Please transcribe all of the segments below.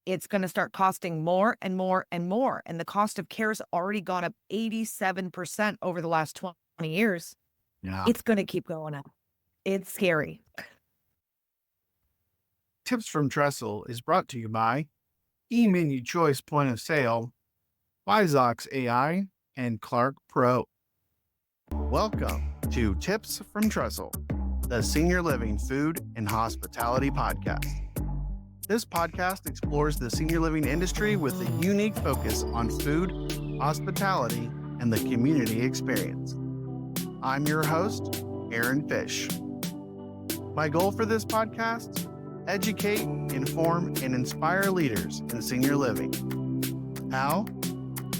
it's going to start costing more and more and more. And the cost of care has already gone up 87% over the last 20 years. Yeah. It's going to keep going up. It's scary. Tips from Trestle is brought to you by eMenu Choice Point of Sale, Wizox AI, and Clark Pro. Welcome to Tips from Trestle, the Senior Living Food and Hospitality Podcast. This podcast explores the senior living industry with a unique focus on food, hospitality, and the community experience. I'm your host, Aaron Fish. My goal for this podcast: educate, inform, and inspire leaders in senior living. How?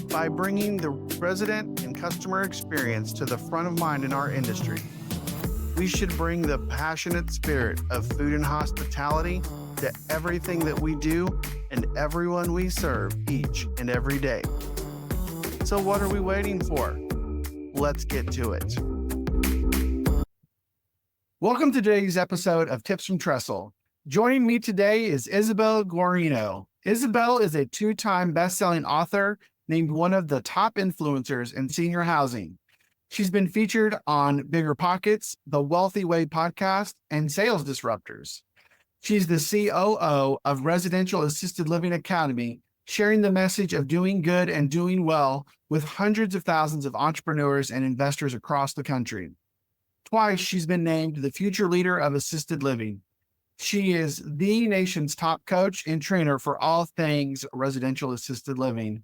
By bringing the resident and customer experience to the front of mind in our industry. We should bring the passionate spirit of food and hospitality to everything that we do and everyone we serve each and every day. So what are we waiting for? Let's get to it. Welcome to today's episode of Tips from Trestle. Joining me today is Isabelle Guarino. Isabelle is a two-time best-selling author named one of the top influencers in senior housing. She's been featured on Bigger Pockets, The Wealthy Way podcast, and Sales Disruptors. She's the COO of Residential Assisted Living Academy, sharing the message of doing good and doing well with hundreds of thousands of entrepreneurs and investors across the country. Twice, she's been named the future leader of assisted living. She is the nation's top coach and trainer for all things residential assisted living.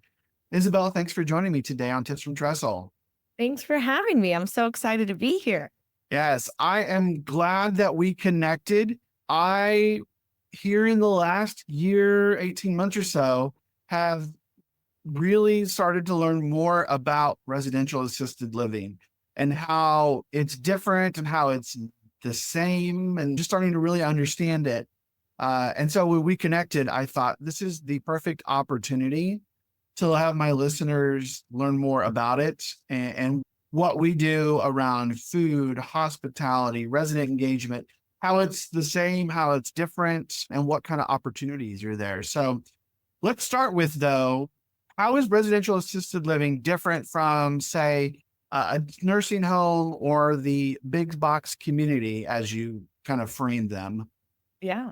Isabelle, thanks for joining me today on Tips from Trestle. Thanks for having me. I'm so excited to be here. Yes, I am glad that we connected. I, here in the last year, 18 months or so, have really started to learn more about residential assisted living and how it's different and how it's the same, and just starting to really understand it. And so when we connected, I thought this is the perfect opportunity to have my listeners learn more about it and what we do around food, hospitality, resident engagement, how it's the same, how it's different, and what kind of opportunities are there. So let's start with, though, how is residential assisted living different from, say, a nursing home or the big box community, as you kind of framed them? Yeah.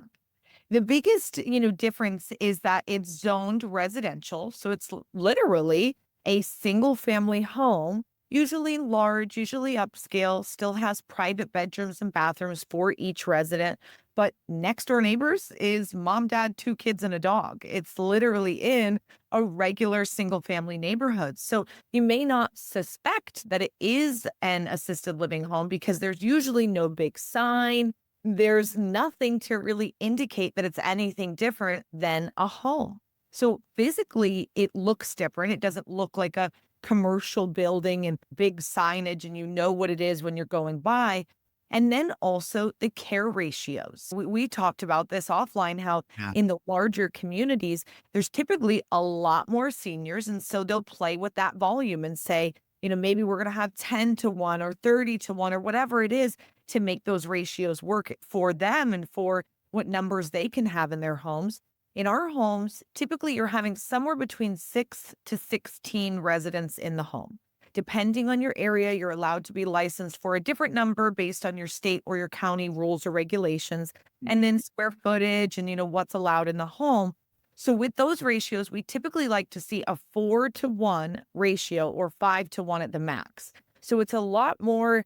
The biggest, difference is that it's zoned residential. So it's literally a single family home, usually large, usually upscale, still has private bedrooms and bathrooms for each resident. But next door neighbors is mom, dad, two kids, and a dog. It's literally in a regular single family neighborhood. So you may not suspect that it is an assisted living home because there's usually no big sign. There's nothing to really indicate that it's anything different than a home. So physically, it looks different. It doesn't look like a commercial building and big signage, and you know what it is when you're going by. And then also the care ratios. We talked about this offline, how in the larger communities, there's typically a lot more seniors. And so they'll play with that volume and say, maybe we're going to have 10-1 or 30-1 or whatever it is to make those ratios work for them and for what numbers they can have in their homes. In our homes, typically you're having somewhere between 6 to 16 residents in the home. Depending on your area, you're allowed to be licensed for a different number based on your state or your county rules or regulations, and then square footage and, what's allowed in the home. So with those ratios, we typically like to see a 4-1 ratio or 5-1 at the max. So it's a lot more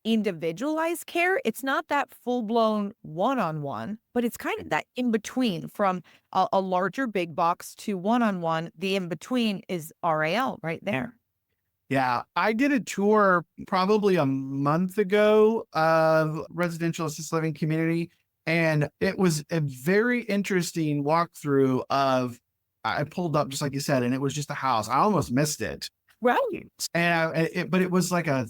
individualized care. It's not that full-blown one-on-one, but it's kind of that in-between from a larger big box to one-on-one. The in-between is RAL right there. Yeah, I did a tour probably a month ago of residential assisted living community, and it was a very interesting walkthrough of, I pulled up just like you said, and it was just a house. I almost missed it. Right. But it was like a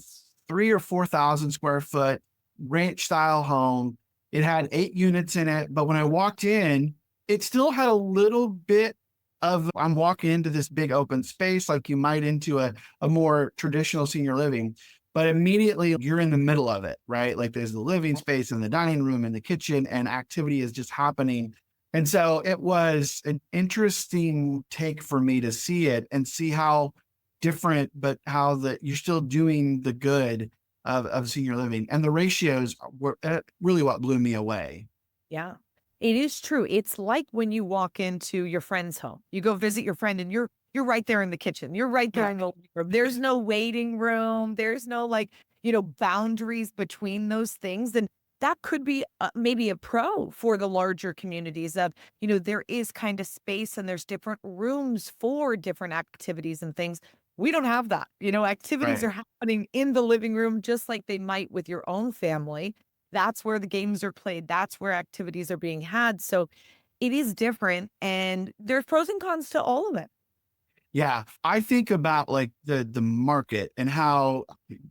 3,000 or 4,000 square foot ranch style home. It had 8 units in it, but when I walked in, it still had a little bit of, I'm walking into this big open space like you might into a more traditional senior living, but immediately you're in the middle of it, right? Like there's the living space and the dining room and the kitchen, and activity is just happening And so it was an interesting take for me to see it and see how different, but how that you're still doing the good of senior living. And the ratios were really what blew me away. Yeah. It is true. It's like when you walk into your friend's home. You go visit your friend and you're right there in the kitchen. You're right there in the living room. There's no waiting room. There's no like, boundaries between those things. And that could be maybe a pro for the larger communities of, there is kind of space and there's different rooms for different activities and things. We don't have that. Activities Right. are happening in the living room just like they might with your own family. That's where the games are played. That's where activities are being had. So it is different and there's pros and cons to all of it. Yeah, I think about like the market and how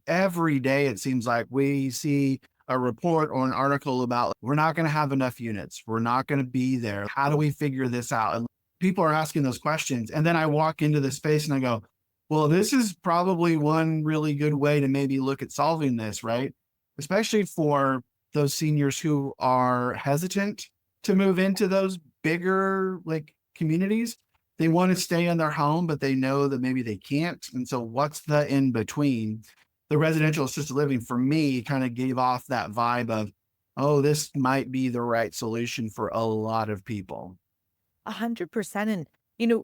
every day it seems like we see a report or an article about we're not going to have enough units. We're not going to be there. How do we figure this out? And people are asking those questions. And then I walk into the space and I go, well, this is probably one really good way to maybe look at solving this, right? Especially for those seniors who are hesitant to move into those bigger like communities. They want to stay in their home, but they know that maybe they can't. And so, what's the in between? The residential assisted living for me kind of gave off that vibe of, oh, this might be the right solution for a lot of people. 100%. And, you know,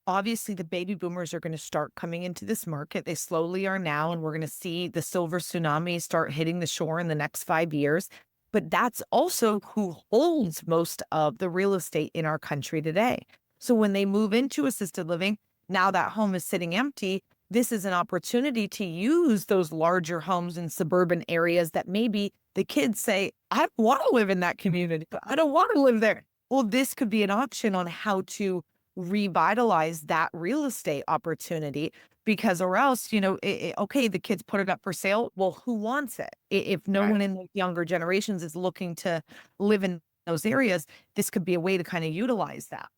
obviously the baby boomers are going to start coming into this market. They slowly are now, and we're going to see the silver tsunami start hitting the shore in the next 5 years. But that's also who holds most of the real estate in our country today. So when they move into assisted living, now that home is sitting empty. This is an opportunity to use those larger homes in suburban areas that maybe the kids say, I don't want to live in that community. I don't want to live there. Well, this could be an option on how to revitalize that real estate opportunity because or else, okay, the kids put it up for sale. Well, who wants it? If no Right. one in the younger generations is looking to live in those areas, this could be a way to kind of utilize that.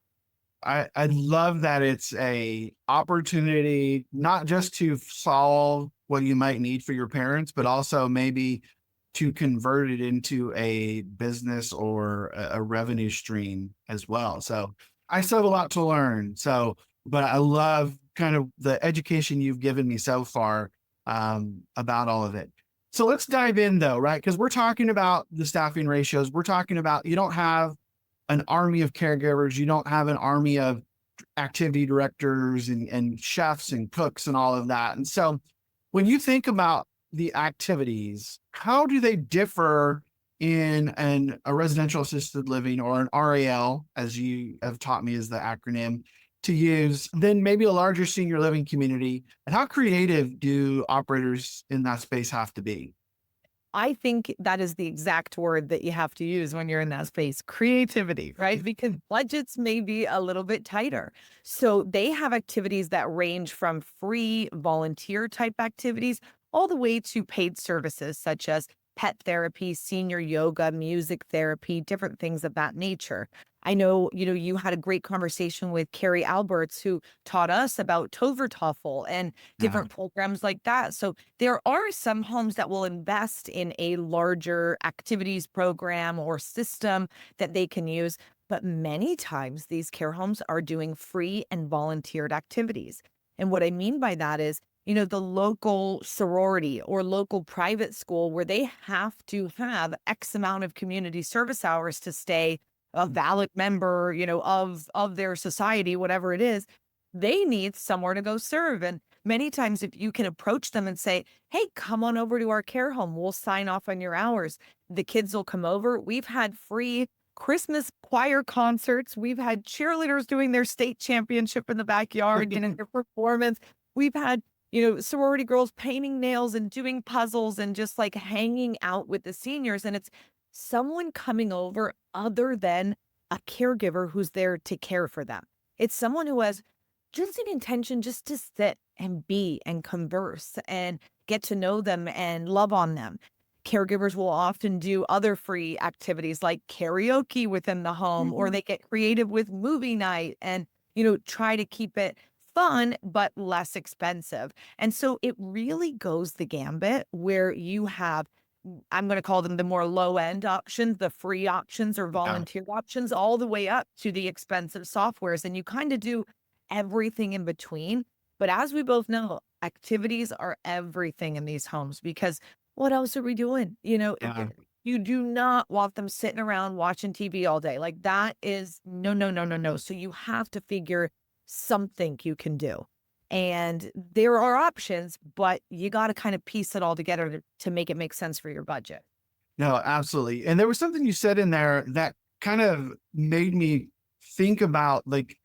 I love that it's a opportunity not just to solve what you might need for your parents, but also maybe to convert it into a business or a revenue stream as well. So I still have a lot to learn. So, but I love kind of the education you've given me so far about all of it. So let's dive in though, right? Because we're talking about the staffing ratios. We're talking about you don't have an army of caregivers. You don't have an army of activity directors and chefs and cooks and all of that. And so when you think about the activities, how do they differ in a residential assisted living or an RAL, as you have taught me is the acronym to use, then maybe a larger senior living community? And how creative do operators in that space have to be? I think that is the exact word that you have to use when you're in that space, creativity, right? Because budgets may be a little bit tighter. So they have activities that range from free volunteer type activities all the way to paid services such as pet therapy, senior yoga, music therapy, different things of that nature. I know, you had a great conversation with Carrie Alberts, who taught us about Tovertoffel and Yeah. different programs like that. So there are some homes that will invest in a larger activities program or system that they can use. But many times these care homes are doing free and volunteered activities. And what I mean by that is, the local sorority or local private school where they have to have X amount of community service hours to stay a valid member, of their society, whatever it is, they need somewhere to go serve. And many times, if you can approach them and say, hey, come on over to our care home, we'll sign off on your hours. The kids will come over. We've had free Christmas choir concerts. We've had cheerleaders doing their state championship in the backyard, getting their performance. We've had, sorority girls painting nails and doing puzzles and just like hanging out with the seniors. And it's someone coming over other than a caregiver who's there to care for them. It's someone who has just an intention just to sit and be and converse and get to know them and love on them. Caregivers will often do other free activities like karaoke within the home, or Mhm. they get creative with movie night and, try to keep it fun, but less expensive. And so it really goes the gambit where you have I'm going to call them the more low end options, the free options or Yeah. volunteer options, all the way up to the expensive softwares. And you kind of do everything in between. But as we both know, activities are everything in these homes because what else are we doing? Yeah. You do not want them sitting around watching TV all day. Like that is no, no, no, no, no. So you have to figure something you can do. And there are options, but you got to kind of piece it all together to make it make sense for your budget. No, absolutely. And there was something you said in there that kind of made me think about like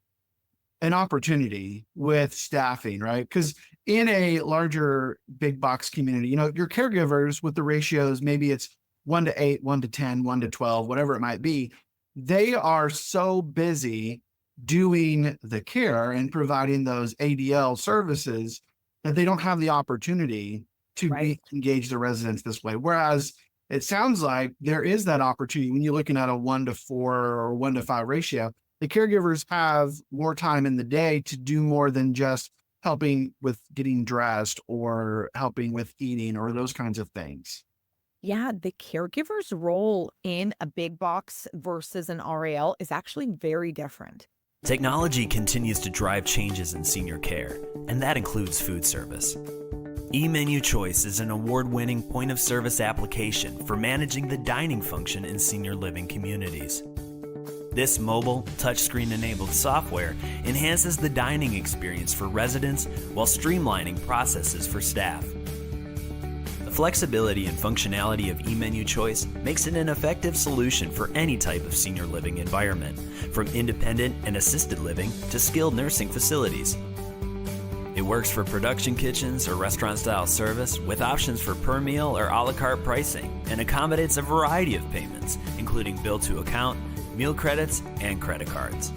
an opportunity with staffing, right? Because in a larger big box community, your caregivers with the ratios, maybe it's 1 to 8, 1 to 10, 1 to 12, whatever it might be, they are so busy doing the care and providing those ADL services that they don't have the opportunity to Right. be engage the residents this way. Whereas it sounds like there is that opportunity when you're looking at a 1 to 4 or 1 to 5 ratio. The caregivers have more time in the day to do more than just helping with getting dressed or helping with eating or those kinds of things. Yeah, the caregiver's role in a big box versus an RAL is actually very different. Technology continues to drive changes in senior care, and that includes food service. eMenu Choice is an award-winning point-of-service application for managing the dining function in senior living communities. This mobile, touchscreen-enabled software enhances the dining experience for residents while streamlining processes for staff. The flexibility and functionality of eMenu Choice makes it an effective solution for any type of senior living environment, from independent and assisted living to skilled nursing facilities. It works for production kitchens or restaurant-style service with options for per meal or a la carte pricing and accommodates a variety of payments, including bill to account, meal credits, and credit cards.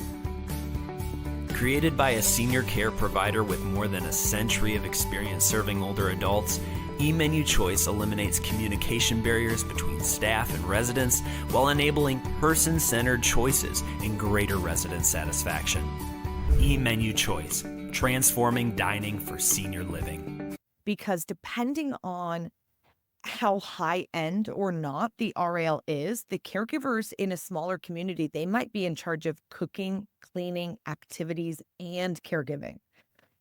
Created by a senior care provider with more than a century of experience serving older adults, eMenu Choice eliminates communication barriers between staff and residents while enabling person-centered choices and greater resident satisfaction. eMenu Choice, transforming dining for senior living. Because depending on how high end or not the RAL is, the caregivers in a smaller community, they might be in charge of cooking, cleaning, activities, and caregiving.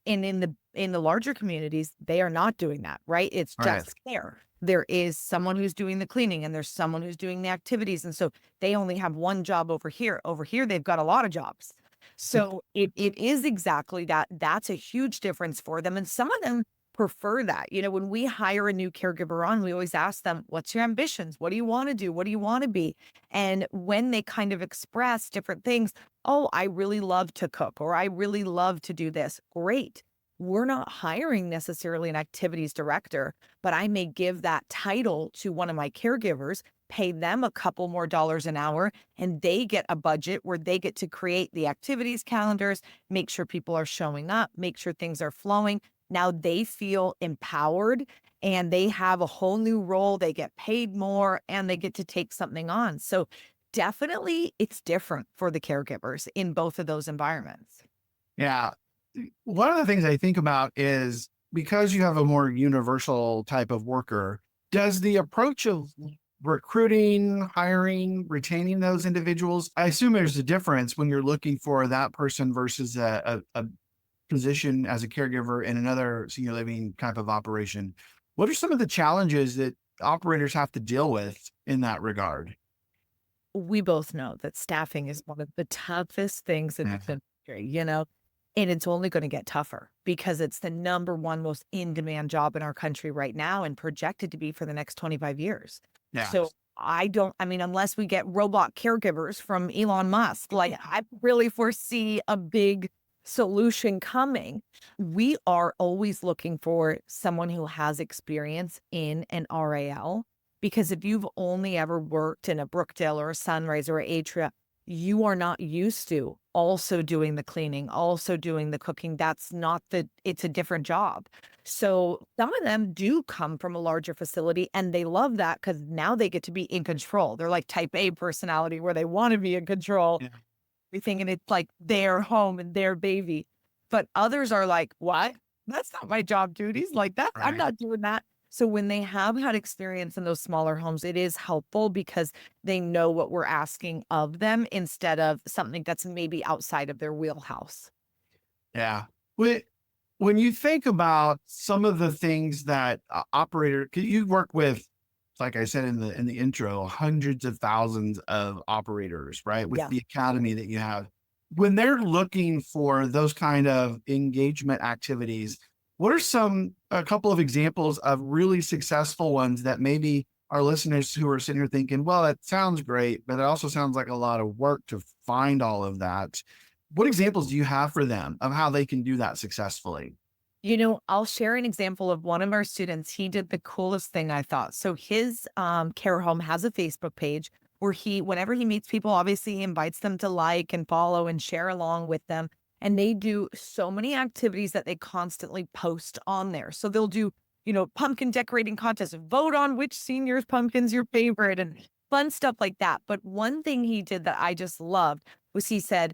And in the larger communities, they are not doing that, right? It's Right. just care. There is someone who's doing the cleaning and there's someone who's doing the activities. And so they only have one job over here. Over here, they've got a lot of jobs. So it is exactly that. That's a huge difference for them. And some of them prefer that. When we hire a new caregiver on, we always ask them, what's your ambitions? What do you want to do? What do you want to be? And when they kind of express different things, oh, I really love to cook, or I really love to do this. Great. We're not hiring necessarily an activities director, but I may give that title to one of my caregivers, pay them a couple more dollars an hour, and they get a budget where they get to create the activities calendars, make sure people are showing up, make sure things are flowing. Now they feel empowered and they have a whole new role. They get paid more and they get to take something on. So definitely it's different for the caregivers in both of those environments. Yeah. One of the things I think about is because you have a more universal type of worker, does the approach of recruiting, hiring, retaining those individuals, I assume there's a difference when you're looking for that person versus a position as a caregiver in another senior living type of operation. What are some of the challenges that operators have to deal with in that regard? We both know that staffing is one of the toughest things in Yeah. this industry, and it's only going to get tougher because it's the number one most in-demand job in our country right now and projected to be for the next 25 years. Yeah. So I mean, unless we get robot caregivers from Elon Musk, like I really foresee a big solution coming. We are always looking for someone who has experience in an RAL, because if you've only ever worked in a Brookdale or a Sunrise or a Atria, you are not used to also doing the cleaning, also doing the cooking. That's not it's a different job. So some of them do come from a larger facility and they love that because now they get to be in control. They're like type A personality where they want to be in control, Yeah. everything, and it's like their home and their baby. But others are like, what? That's not my job duties. Like that, I'm Right. not doing that. So when they have had experience in those smaller homes, it is helpful because they know what we're asking of them instead of something that's maybe outside of their wheelhouse. Yeah. When when you think about some of the things that operator, 'cause you work with, like I said in the intro, hundreds of thousands of operators, right? With Yeah. the academy that you have, when they're looking for those kind of engagement activities, what are a couple of examples of really successful ones that maybe our listeners who are sitting here thinking, well, that sounds great, but it also sounds like a lot of work to find all of that. What examples do you have for them of how they can do that successfully? I'll share an example of one of our students. He did the coolest thing I thought. So his care home has a Facebook page where whenever he meets people, obviously he invites them to like and follow and share along with them. And they do so many activities that they constantly post on there. So they'll do, pumpkin decorating contests, vote on which senior's pumpkin's your favorite and fun stuff like that. But one thing he did that I just loved was he said,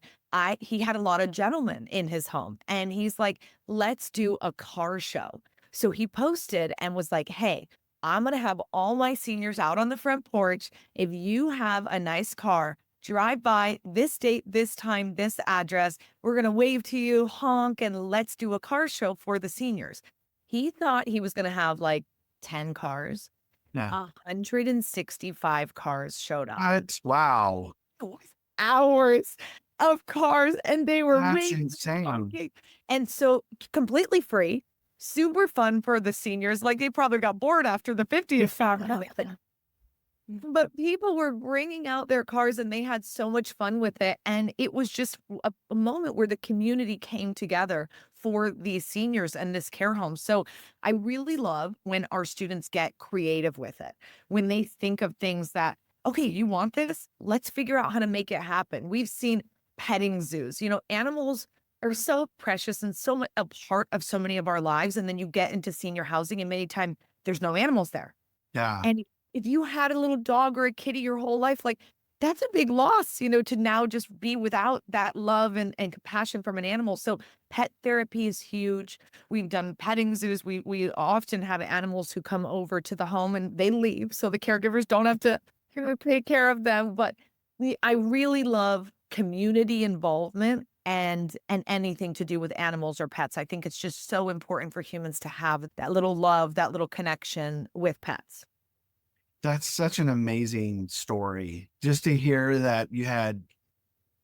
he had a lot of gentlemen in his home and he's like, let's do a car show. So he posted and was like, hey, I'm going to have all my seniors out on the front porch. If you have a nice car, drive by this date, this time, this address. We're going to wave to you, honk, and let's do a car show for the seniors. He thought he was going to have like 10 cars. Yeah. 165 cars showed up. What? Wow. Hours of cars, and they were That's waiting. insane. And so completely free, super fun for the seniors. Like they probably got bored after the 50th time. But people were bringing out their cars and they had so much fun with it. And it was just a moment where the community came together for these seniors and this care home. So I really love when our students get creative with it, when they think of things that, okay, you want this? Let's figure out how to make it happen. We've seen petting zoos. Animals are so precious and so much a part of so many of our lives. And then you get into senior housing and many times there's no animals there. Yeah. And if you had a little dog or a kitty your whole life, like that's a big loss, to now just be without that love and compassion from an animal. So pet therapy is huge. We've done petting zoos. We often have animals who come over to the home and they leave. So the caregivers don't have to take care of them. But I really love community involvement and anything to do with animals or pets. I think it's just so important for humans to have that little love, that little connection with pets. That's such an amazing story. Just to hear that you had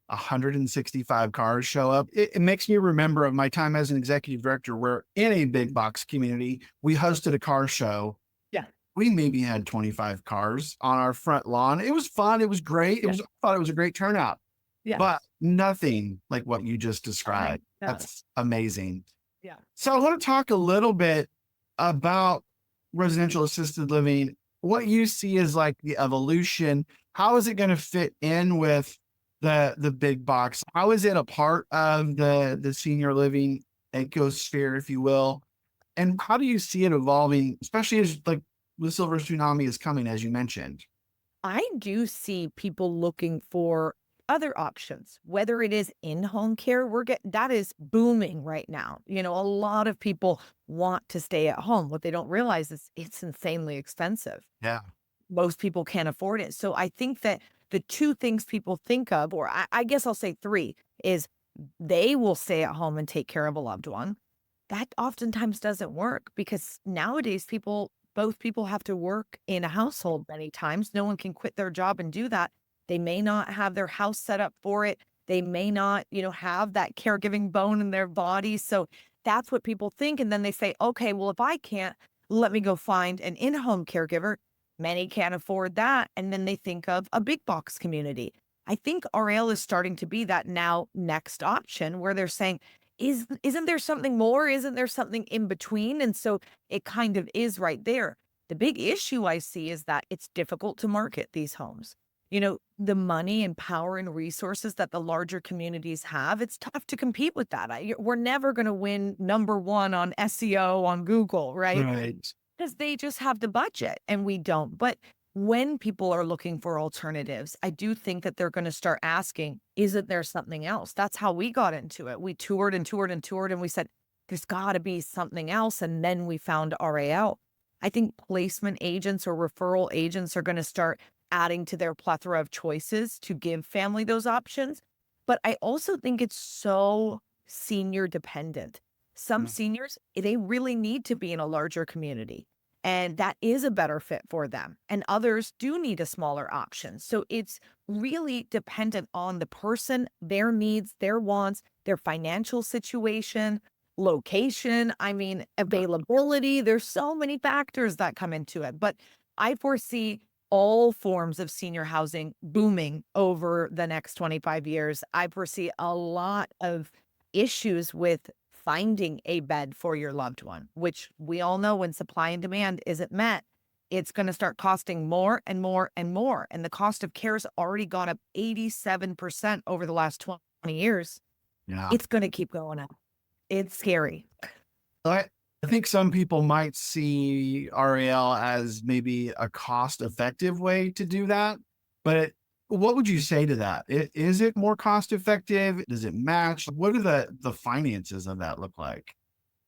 165 cars show up. It makes me remember of my time as an executive director, where in a big box community, we hosted a car show. Yeah. We maybe had 25 cars on our front lawn. It was fun. It was great. Yeah. I thought it was a great turnout, Yeah. but nothing like what you just described. Yeah. That's amazing. Yeah. So I want to talk a little bit about residential assisted living, what you see as like the evolution. How is it going to fit in with the big box? How is it a part of the senior living ecosphere, if you will? And how do you see it evolving, especially as like the silver tsunami is coming, as you mentioned? I do see people looking for other options, whether it is in-home care. That is booming right now. A lot of people want to stay at home. What they don't realize is it's insanely expensive. Yeah. Most people can't afford it. So I think that the two things people think of, or I guess I'll say three, is they will stay at home and take care of a loved one. That oftentimes doesn't work because nowadays both people have to work in a household many times. No one can quit their job and do that. They may not have their house set up for it. They may not, have that caregiving bone in their body. So that's what people think. And then they say, okay, well, if I can't, let me go find an in-home caregiver. Many can't afford that. And then they think of a big box community. I think RAL is starting to be that now next option where they're saying, isn't there something more? Isn't there something in between? And so it kind of is right there. The big issue I see is that it's difficult to market these homes. The money and power and resources that the larger communities have, it's tough to compete with that. We're never going to win number one on SEO on Google, right? Right. Because they just have the budget and we don't. But when people are looking for alternatives, I do think that they're going to start asking, isn't there something else? That's how we got into it. We toured and toured and toured and we said, there's got to be something else. And then we found RAL. I think placement agents or referral agents are going to start adding to their plethora of choices to give family those options. But I also think it's so senior dependent. Some Mm. seniors, they really need to be in a larger community, and that is a better fit for them. And others do need a smaller option. So it's really dependent on the person, their needs, their wants, their financial situation, location, I mean, availability. There's so many factors that come into it. But I foresee all forms of senior housing booming over the next 25 years. I foresee a lot of issues with finding a bed for your loved one, which we all know when supply and demand isn't met, it's going to start costing more and more and more. And the cost of care has already gone up 87% over the last 20 years. Yeah. It's going to keep going up. It's scary. I, I think some people might see RAL as maybe a cost effective way to do that. But what would you say to that? Is it more cost effective? Does it match? What do the finances of that look like?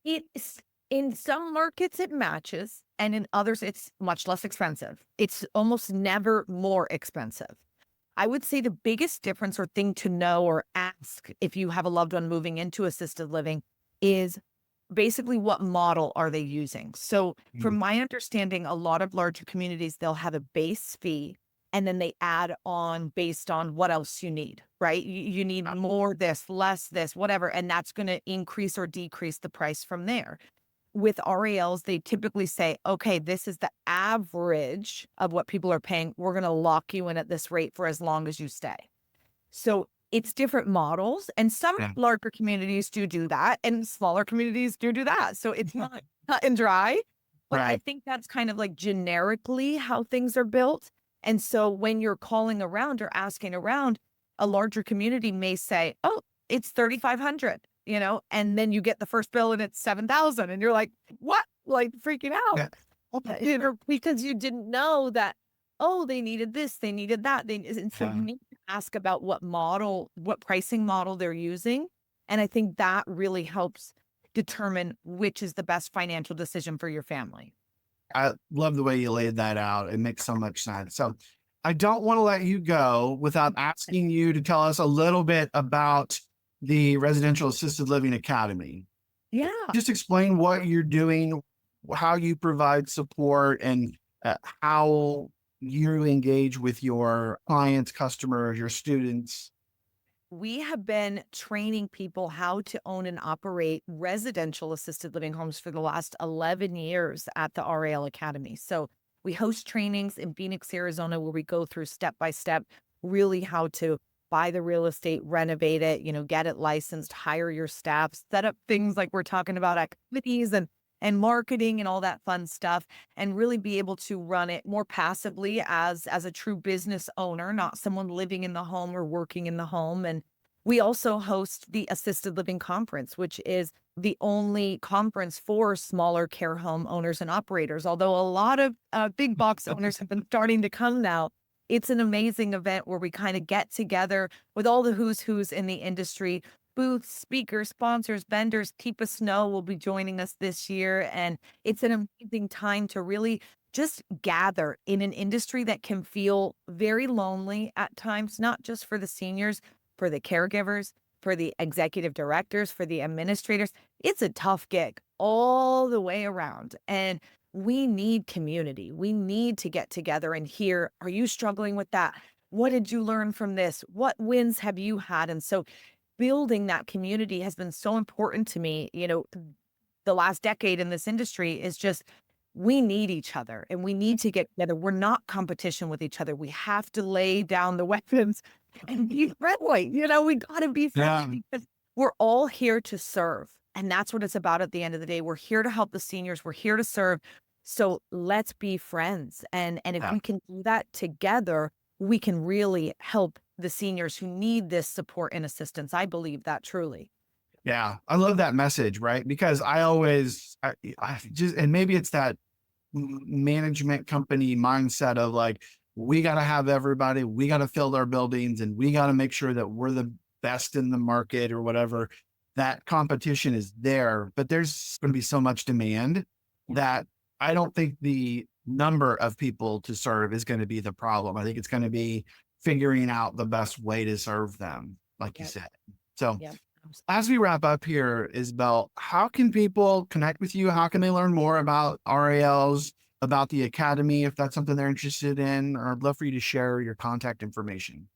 It's in some markets it matches, and in others it's much less expensive. It's almost never more expensive. I would say the biggest difference or thing to know or ask if you have a loved one moving into assisted living is basically what model are they using? So, from Mm. my understanding, a lot of larger communities, they'll have a base fee and then they add on based on what else you need, right? You need more this, less this, whatever. And that's going to increase or decrease the price from there. With RALs, they typically say, okay, this is the average of what people are paying. We're going to lock you in at this rate for as long as you stay. So it's different models, and some Yeah. larger communities do that, and smaller communities do that. So it's not cut and dry, but I Right. think that's kind of like generically how things are built. And so when you're calling around or asking around, a larger community may say, "Oh, it's 3,500," and then you get the first bill and it's 7,000, and you're like, "What?" Like freaking out, Yeah. because you didn't know that. Oh, they needed this, they needed that. And so you Yeah. need to ask about what pricing model they're using. And I think that really helps determine which is the best financial decision for your family. I love the way you laid that out. It makes so much sense. So I don't want to let you go without asking you to tell us a little bit about the Residential Assisted Living Academy. Yeah. Just explain what you're doing, how you provide support, and how you engage with your clients, customers, your students. We have been training people how to own and operate residential assisted living homes for the last 11 years at the RAL Academy. So we host trainings in Phoenix, Arizona, where we go through step by step, really how to buy the real estate, renovate it, get it licensed, hire your staff, set up things like we're talking about activities and marketing and all that fun stuff, and really be able to run it more passively as a true business owner, not someone living in the home or working in the home. And we also host the Assisted Living Conference, which is the only conference for smaller care home owners and operators. Although a lot of big box owners have been starting to come now, it's an amazing event where we kind of get together with all the who's in the industry. Booths, speakers, sponsors, vendors. Keep Us Snow will be joining us this year. And it's an amazing time to really just gather in an industry that can feel very lonely at times, not just for the seniors, for the caregivers, for the executive directors, for the administrators. It's a tough gig all the way around. And we need community. We need to get together and hear, are you struggling with that? What did you learn from this? What wins have you had? And so building that community has been so important to me. The last decade in this industry is just we need each other and we need to get together. We're not competition with each other. We have to lay down the weapons and be friendly. We got to be Yeah. friendly because we're all here to serve. And that's what it's about at the end of the day. We're here to help the seniors. We're here to serve. So let's be friends. And if Yeah. we can do that together, we can really help the seniors who need this support and assistance. I believe that truly. Yeah, I love that message, right? Because I just, and maybe it's that management company mindset of like, we got to have everybody, we got to fill our buildings, and we got to make sure that we're the best in the market or whatever. That competition is there, but there's going to be so much demand that I don't think the number of people to serve is going to be the problem. I think it's going to be figuring out the best way to serve them, like you Yep. said. So Yep. as we wrap up here, Isabel, how can people connect with you? How can they learn more about RALs, about the Academy, if that's something they're interested in? Or I'd love for you to share your contact information.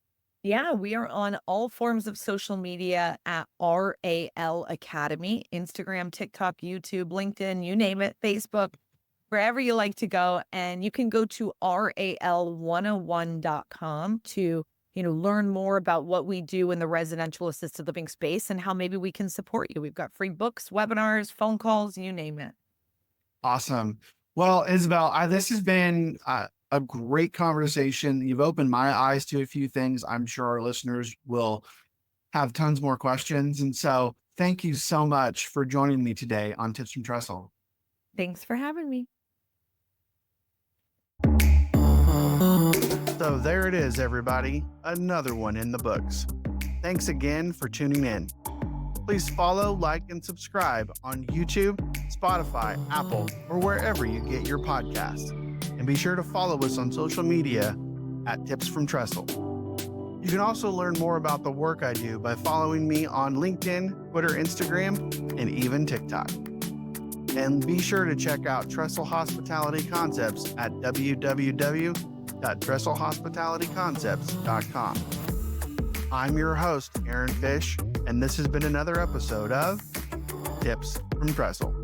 Yeah, we are on all forms of social media at RAL Academy, Instagram, TikTok, YouTube, LinkedIn, you name it, Facebook, wherever you like to go. And you can go to ral101.com to, learn more about what we do in the residential assisted living space and how maybe we can support you. We've got free books, webinars, phone calls, you name it. Awesome. Well, Isabel, this has been a great conversation. You've opened my eyes to a few things. I'm sure our listeners will have tons more questions. And so thank you so much for joining me today on Tips from Trestle. Thanks for having me. So there it is, everybody. Another one in the books. Thanks again for tuning in. Please follow, like, and subscribe on YouTube, Spotify, Apple, or wherever you get your podcasts. And be sure to follow us on social media at Tips from Trestle. You can also learn more about the work I do by following me on LinkedIn, Twitter, Instagram, and even TikTok. And be sure to check out Trestle Hospitality Concepts at www.trestlehospitalityconcepts.com. I'm your host, Aaron Fish, and this has been another episode of Tips from Trestle.